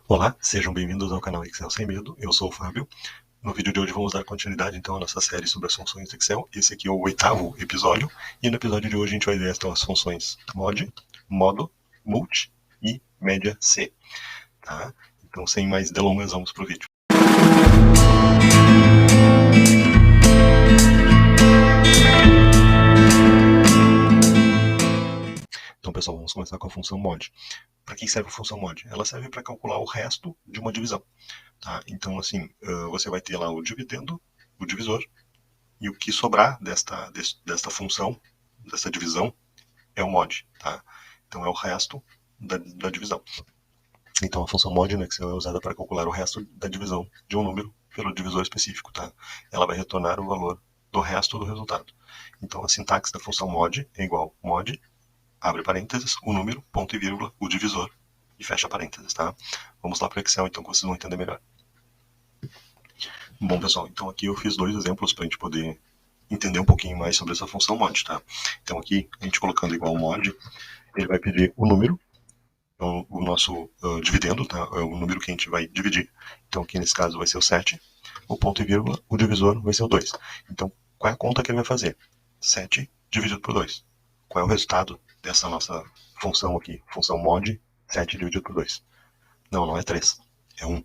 Olá, sejam bem-vindos ao canal Excel Sem Medo, eu sou o Fábio. No vídeo de hoje vamos dar continuidade então à nossa série sobre as funções do Excel. Esse aqui é o 8º episódio, e no episódio de hoje a gente vai ver então as funções mod, modo, multi e média C. Tá? Então sem mais delongas, vamos para o vídeo. Então pessoal, vamos começar com a função mod. Para que serve a função mod? Ela serve para calcular o resto de uma divisão. Tá? Então assim, você vai ter lá o dividendo, o divisor, e o que sobrar desta função, dessa divisão, é o mod. Tá? Então é o resto da divisão. Então a função mod no Excel é usada para calcular o resto da divisão de um número pelo divisor específico. Tá? Ela vai retornar o valor do resto do resultado. Então a sintaxe da função mod é igual mod, abre parênteses, o número, ponto e vírgula, o divisor, e fecha parênteses. Tá? Vamos lá para o Excel então que vocês vão entender melhor. Bom pessoal, então aqui eu fiz dois exemplos para a gente poder entender um pouquinho mais sobre essa função mod, tá? Então aqui, a gente colocando igual mod, ele vai pedir o número, então, o nosso dividendo, tá? É o número que a gente vai dividir. Então aqui nesse caso vai ser o 7, o ponto e vírgula, o divisor vai ser o 2. Então, qual é a conta que ele vai fazer? 7 dividido por 2. Qual é o resultado dessa nossa função aqui? Função mod, 7 dividido por 2. Não é 3, é 1.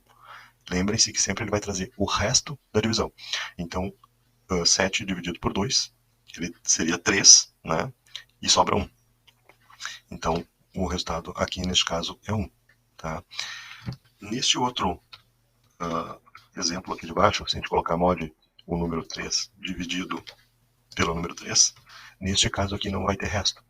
Lembrem-se que sempre ele vai trazer o resto da divisão. Então, 7 dividido por 2, ele seria 3, né? E sobra 1. Então, o resultado aqui, neste caso, é 1. Tá? Neste outro exemplo aqui de baixo, se a gente colocar mod, o número 3 dividido pelo número 3, neste caso aqui não vai ter resto.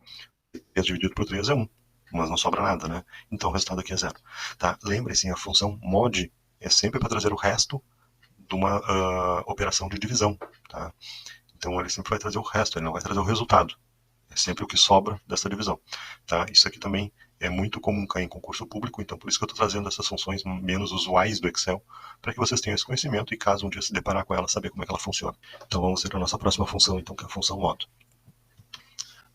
3 dividido por 3 é 1, mas não sobra nada, né? Então o resultado aqui é 0. Tá? Lembrem-se, a função mod é sempre para trazer o resto de uma operação de divisão. Tá? Então ele sempre vai trazer o resto, ele não vai trazer o resultado. É sempre o que sobra dessa divisão. Tá? Isso aqui também é muito comum cair em concurso público, então por isso que eu estou trazendo essas funções menos usuais do Excel, para que vocês tenham esse conhecimento e caso um dia se deparar com ela, saber como é que ela funciona. Então vamos ver a nossa próxima função, então, que é a função modo.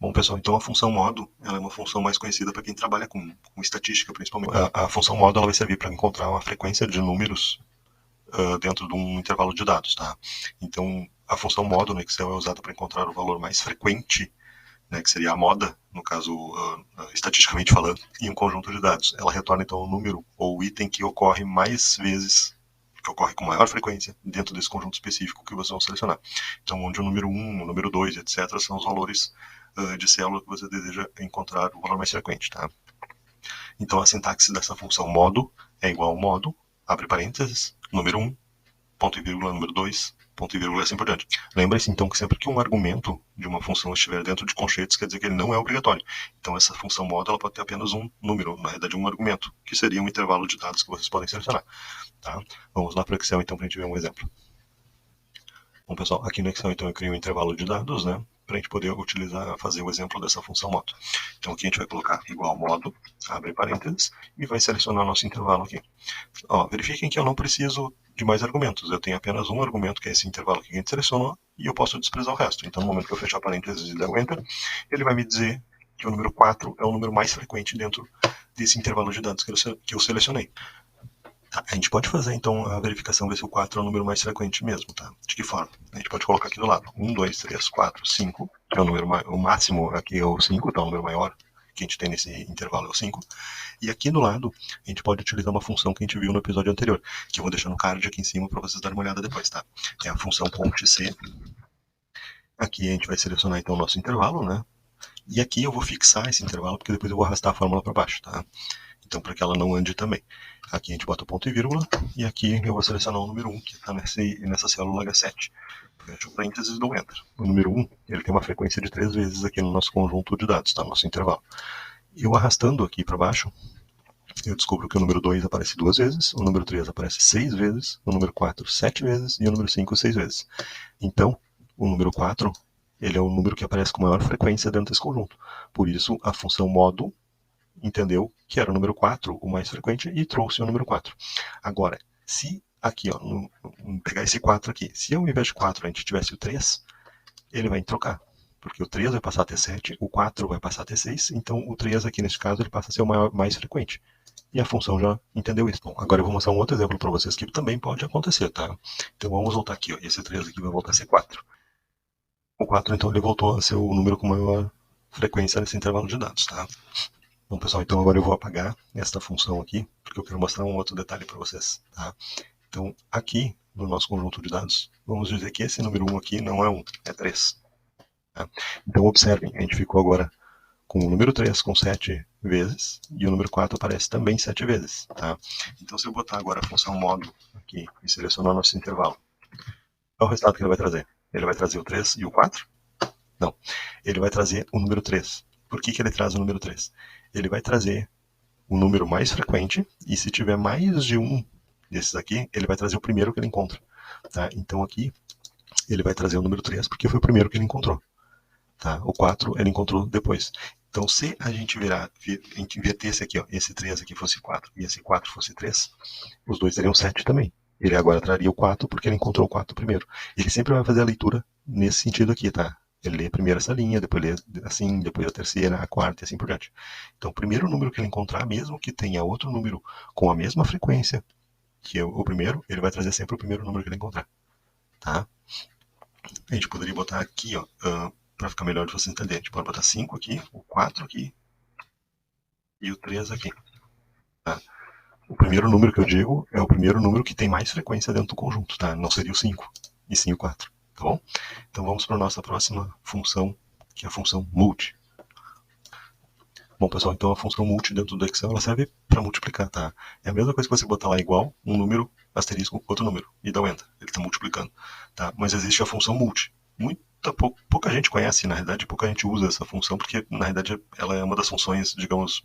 Bom, pessoal, então a função modo ela é uma função mais conhecida para quem trabalha com estatística, principalmente. A função modo ela vai servir para encontrar uma frequência de números dentro de um intervalo de dados. Tá? Então, a função modo no Excel é usada para encontrar o valor mais frequente, né, que seria a moda, no caso, estatisticamente falando, em um conjunto de dados. Ela retorna, então, o número ou o item que ocorre mais vezes, que ocorre com maior frequência dentro desse conjunto específico que vocês vão selecionar. Então, onde o número 1, o número 2, etc., são os valores de célula que você deseja encontrar o valor mais frequente. Tá? Então, a sintaxe dessa função modo é igual ao modo, abre parênteses, número 1, ponto e vírgula, número 2, ponto e vírgula, assim por diante. Lembre-se, então, que sempre que um argumento de uma função estiver dentro de conchetes, quer dizer que ele não é obrigatório. Então, essa função modo ela pode ter apenas um número, na verdade, um argumento, que seria um intervalo de dados que vocês podem selecionar. Tá? Vamos lá para o Excel, então, para a gente ver um exemplo. Bom, pessoal, aqui no Excel, então, eu crio um intervalo de dados, né? Para a gente poder utilizar, fazer o exemplo dessa função modo. Então, aqui a gente vai colocar igual modo, abre parênteses, e vai selecionar nosso intervalo aqui. Ó, verifiquem que eu não preciso de mais argumentos, eu tenho apenas um argumento, que é esse intervalo que a gente selecionou, e eu posso desprezar o resto. Então, no momento que eu fechar parênteses e der o Enter, ele vai me dizer que o número 4 é o número mais frequente dentro desse intervalo de dados que eu selecionei. Tá, a gente pode fazer, então, a verificação, ver se o 4 é o número mais frequente mesmo, tá? De que forma? A gente pode colocar aqui do lado, 1, 2, 3, 4, 5, que é o número, o máximo aqui é o 5, tá? O número maior que a gente tem nesse intervalo é o 5. E aqui do lado, a gente pode utilizar uma função que a gente viu no episódio anterior, que eu vou deixar no card aqui em cima para vocês darem uma olhada depois, tá? É a função .c. Aqui a gente vai selecionar, então, o nosso intervalo, né? E aqui eu vou fixar esse intervalo, porque depois eu vou arrastar a fórmula para baixo, tá? Então, para que ela não ande também. Aqui a gente bota o ponto e vírgula, e aqui eu vou selecionar o número 1, que está nessa célula H7. Fecho o parênteses e dou Enter. O número 1, ele tem uma frequência de 3 vezes aqui no nosso conjunto de dados, tá? No nosso intervalo. Eu arrastando aqui para baixo, eu descubro que o número 2 aparece 2 vezes, o número 3 aparece 6 vezes, o número 4 7 vezes e o número 5 6 vezes. Então, o número 4 ele é o número que aparece com maior frequência dentro desse conjunto. Por isso, a função modo entendeu que era o número 4 o mais frequente e trouxe o número 4. Agora, se aqui, ó, pegar esse 4 aqui, se ao invés de 4 a gente tivesse o 3, ele vai trocar. Porque o 3 vai passar a ter 7, o 4 vai passar a ter 6, então o 3 aqui nesse caso ele passa a ser o mais frequente. e a função já entendeu isso. Bom, agora eu vou mostrar um outro exemplo para vocês que também pode acontecer, tá? Então vamos voltar aqui, ó. Esse 3 aqui vai voltar a ser 4. O 4, então, ele voltou a ser o número com maior frequência nesse intervalo de dados, tá? Bom, pessoal, então agora eu vou apagar esta função aqui, porque eu quero mostrar um outro detalhe para vocês, tá? Então, aqui no nosso conjunto de dados, vamos dizer que esse número 1 aqui não é 1, é 3. Tá? Então, observem, a gente ficou agora com o número 3 com 7 vezes, e o número 4 aparece também 7 vezes. Tá? Então, se eu botar agora a função módulo aqui e selecionar nosso intervalo, qual é o resultado que ele vai trazer? Ele vai trazer o 3 e o 4? Não, ele vai trazer o número 3. Por que ele traz o número 3? Ele vai trazer o número mais frequente, e se tiver mais de um desses aqui, ele vai trazer o primeiro que ele encontra. Tá? Então aqui, ele vai trazer o número 3, porque foi o primeiro que ele encontrou. Tá? O 4 ele encontrou depois. Então, se a gente invertesse aqui, ó, esse 3 aqui fosse 4 e esse 4 fosse 3, os dois teriam 7 também. Ele agora traria o 4 porque ele encontrou o 4 primeiro. Ele sempre vai fazer a leitura nesse sentido aqui, tá? Ele lê primeiro essa linha, depois lê assim, depois a terceira, a quarta e assim por diante. Então, o primeiro número que ele encontrar, mesmo que tenha outro número com a mesma frequência que o primeiro, ele vai trazer sempre o primeiro número que ele encontrar. Tá? A gente poderia botar aqui, ó, para ficar melhor de você entender. A gente pode botar 5 aqui, o 4 aqui e o 3 aqui. Tá? O primeiro número que eu digo é o primeiro número que tem mais frequência dentro do conjunto, tá? Não seria o 5, e sim o 4, tá bom? Então vamos para a nossa próxima função, que é a função multi. Bom, pessoal, então a função multi dentro do Excel, ela serve para multiplicar, tá? É a mesma coisa que você botar lá igual, um número, asterisco, outro número, e dá o enter, ele está multiplicando, tá? Mas existe a função multi. Pouca gente conhece, na realidade, pouca gente usa essa função, porque, na realidade, ela é uma das funções, digamos,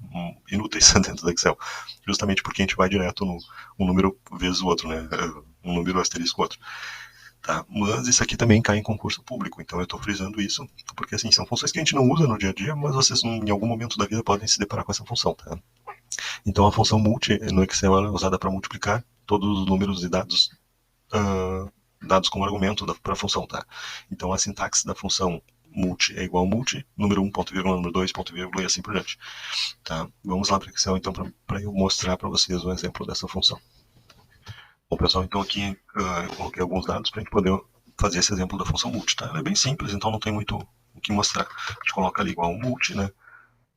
inúteis dentro do Excel, justamente porque a gente vai direto no um número vezes o outro, né? Um número asterisco outro. Tá? Mas isso aqui também cai em concurso público, então eu estou frisando isso, porque assim, são funções que a gente não usa no dia a dia, mas vocês em algum momento da vida podem se deparar com essa função. Tá? Então a função multi no Excel ela é usada para multiplicar todos os números e dados dados como argumento para a função. Tá? Então a sintaxe da função multi é igual a multi, número 1, ponto vírgula, número 2, ponto vírgula, e assim por diante. Tá? Vamos lá para o Excel então para eu mostrar para vocês um exemplo dessa função. Bom, pessoal, então aqui eu coloquei alguns dados para a gente poder fazer esse exemplo da função multi, tá? Ela é bem simples, então não tem muito o que mostrar. A gente coloca ali igual multi, né?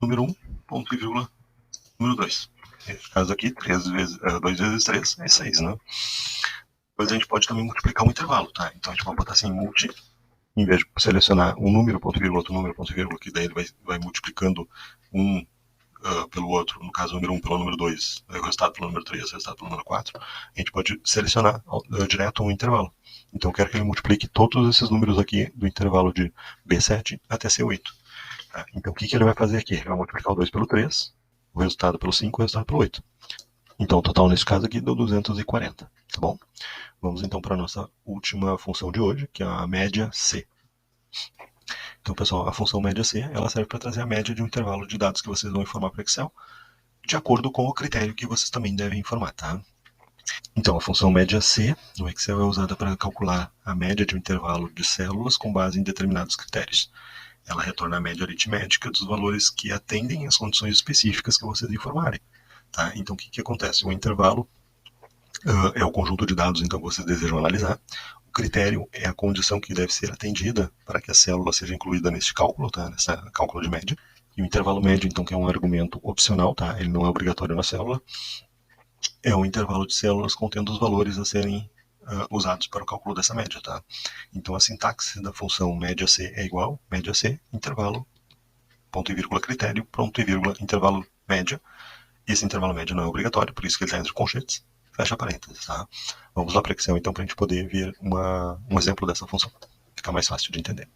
Número 1, ponto e vírgula, número 2. Nesse caso aqui, 2 vezes 3 é 6, né? Depois a gente pode também multiplicar um intervalo, tá? Então a gente vai botar assim, multi, em vez de selecionar um número, ponto e vírgula, outro número, ponto e vírgula, que daí ele vai multiplicando um pelo outro, no caso, o número 1 pelo número 2, o resultado pelo número 3, o resultado pelo número 4, a gente pode selecionar direto um intervalo. Então, eu quero que ele multiplique todos esses números aqui do intervalo de B7 até C8. Tá? Então, o que ele vai fazer aqui? Ele vai multiplicar o 2 pelo 3, o resultado pelo 5, o resultado pelo 8. Então, o total nesse caso aqui deu 240, tá bom? Vamos então para a nossa última função de hoje, que é a média C. Então, pessoal, a função média C, ela serve para trazer a média de um intervalo de dados que vocês vão informar para o Excel, de acordo com o critério que vocês também devem informar, tá? Então, a função média C no Excel é usada para calcular a média de um intervalo de células com base em determinados critérios. Ela retorna a média aritmética dos valores que atendem às condições específicas que vocês informarem. Tá? Então, o que acontece? O intervalo é o conjunto de dados então, que vocês desejam analisar. O critério é a condição que deve ser atendida para que a célula seja incluída neste cálculo, tá? Nesse cálculo de média. E o intervalo médio, então, que é um argumento opcional, tá? Ele não é obrigatório na célula, é um intervalo de células contendo os valores a serem usados para o cálculo dessa média, tá? Então, a sintaxe da função média C é igual, média C, intervalo, ponto e vírgula, critério, ponto e vírgula, intervalo média. Esse intervalo médio não é obrigatório, por isso que ele está entre colchetes, fecha parênteses, tá? Vamos lá para o Excel, então, para a gente poder ver um exemplo dessa função. Fica mais fácil de entender.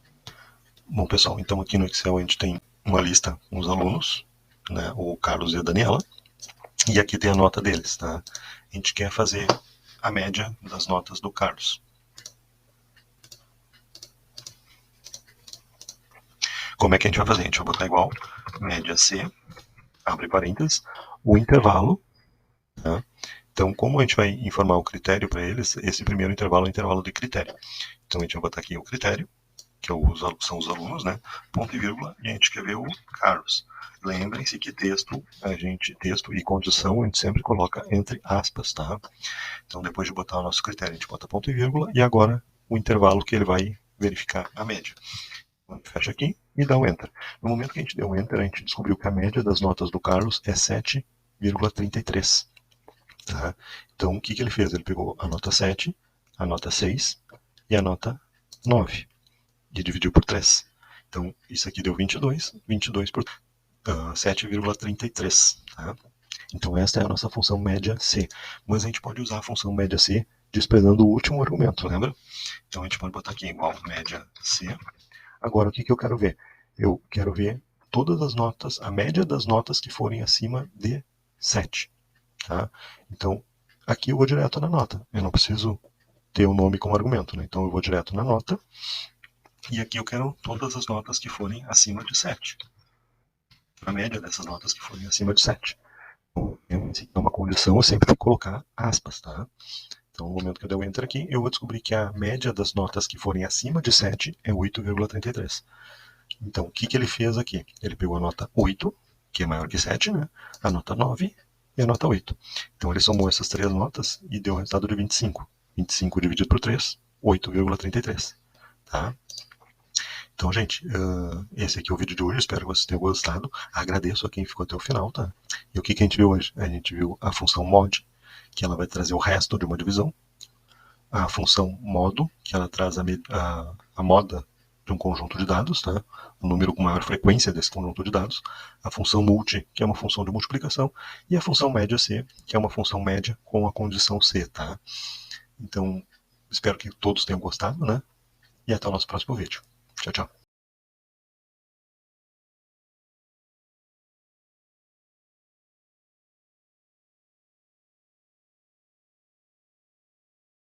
Bom, pessoal, então aqui no Excel a gente tem uma lista com os alunos, né, o Carlos e a Daniela, e aqui tem a nota deles, tá? A gente quer fazer a média das notas do Carlos. Como é que a gente vai fazer? A gente vai botar igual, média C, abre parênteses, o intervalo, tá? Então, como a gente vai informar o critério para eles, esse primeiro intervalo é o intervalo de critério. Então, a gente vai botar aqui o critério, que são os alunos, né? Ponto e vírgula, e a gente quer ver o Carlos. Lembrem-se que texto e condição, a gente sempre coloca entre aspas, tá? Então, depois de botar o nosso critério, a gente bota ponto e vírgula, e agora o intervalo que ele vai verificar a média. Então, fecha aqui e dá um Enter. No momento que a gente deu um Enter, a gente descobriu que a média das notas do Carlos é 7,33. Tá? Então, o que ele fez? Ele pegou a nota 7, a nota 6 e a nota 9 e dividiu por 3. Então, isso aqui deu 22, 22 por 7,33. Tá? Então, esta é a nossa função média C. Mas a gente pode usar a função média C desprezando o último argumento, lembra? Então, a gente pode botar aqui igual média C. Agora, o que eu quero ver? Eu quero ver todas as notas, a média das notas que forem acima de 7. Tá? Então, aqui eu vou direto na nota. Eu não preciso ter o nome como argumento, né? Então, eu vou direto na nota. E aqui eu quero todas as notas que forem acima de 7. A média dessas notas que forem acima de 7. Então, é uma condição, eu sempre tenho que colocar aspas, tá? Então, no momento que eu der o Enter aqui, eu vou descobrir que a média das notas que forem acima de 7 é 8,33. Então, o que ele fez aqui? Ele pegou a nota 8, que é maior que 7, né? A nota 9 e a nota 8. Então, ele somou essas três notas e deu o resultado de 25. 25 dividido por 3, 8,33. Tá? Então, gente, esse aqui é o vídeo de hoje. Espero que vocês tenham gostado. Agradeço a quem ficou até o final, tá? E o que a gente viu hoje? A gente viu a função mod, que ela vai trazer o resto de uma divisão. A função modo, que ela traz a moda de um conjunto de dados, tá? O número com maior frequência desse conjunto de dados. A função multi, que é uma função de multiplicação. E a função média C, que é uma função média com a condição C, tá? Então, espero que todos tenham gostado, né? E até o nosso próximo vídeo. Tchau, tchau.